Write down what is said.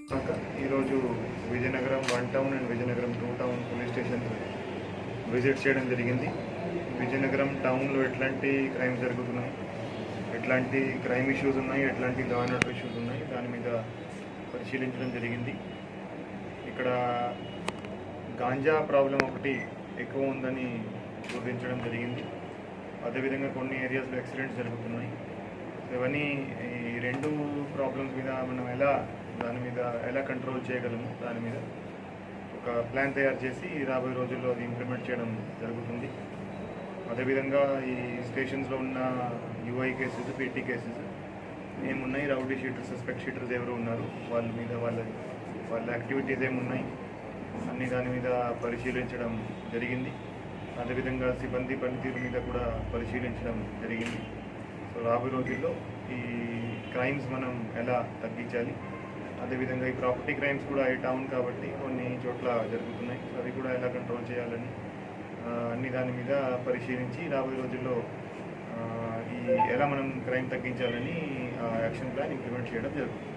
ఈరోజు Vizianagaram 1 town and Vizianagaram 2 town police station visit చేయడం జరిగింది. విజయనగరం టౌన్లో ఎట్లాంటి క్రైమ్స్ జరుగుతున్నాయి, ఎట్లాంటి క్రైమ్ ఇష్యూస్ ఉన్నాయి, ఎట్లాంటి లా అండ్ ఆర్డర్ ఇష్యూస్ ఉన్నాయి, దాని మీద పరిశీలించడం జరిగింది. ఇక్కడ గాంజా ప్రాబ్లం ఒకటి ఎక్కువ ఉందని గుర్తించడం జరిగింది. అదేవిధంగా కొన్ని ఏరియాస్లో యాక్సిడెంట్స్ జరుగుతున్నాయి. ఇవన్నీ ఈ రెండు ప్రాబ్లమ్స్ మీద మనం దాని మీద ఎలా కంట్రోల్ చేయగలము, దాని మీద ఒక ప్లాన్ తయారు చేసి రాబోయే రోజుల్లో అది ఇంప్లిమెంట్ చేయడం జరుగుతుంది. అదేవిధంగా ఈ స్టేషన్స్లో ఉన్న యూఐ కేసెస్, పీటీ కేసెస్ ఏమున్నాయి, రౌడీ షీటర్స్, సస్పెక్ట్ షీటర్స్ ఎవరు ఉన్నారు, వాళ్ళ మీద వాళ్ళ యాక్టివిటీస్ ఏమున్నాయి అన్ని దాని మీద పరిశీలించడం జరిగింది. అదేవిధంగా సిబ్బంది పనితీరు మీద కూడా పరిశీలించడం జరిగింది. సో రాబోయే రోజుల్లో ఈ క్రైమ్స్ మనం ఎలా తగ్గించాలి, అదేవిధంగా ఈ ప్రాపర్టీ క్రైమ్స్ కూడా ఈ టౌన్ కాబట్టి కొన్ని చోట్ల జరుగుతున్నాయి. సో అవి కూడా ఎలా కంట్రోల్ చేయాలని అన్ని దాని మీద పరిశీలించి రాబోయే రోజుల్లో ఎలా మనం క్రైమ్ తగ్గించాలని యాక్షన్ ప్లాన్ ఇంప్లిమెంట్ చేయడం జరుగుతుంది.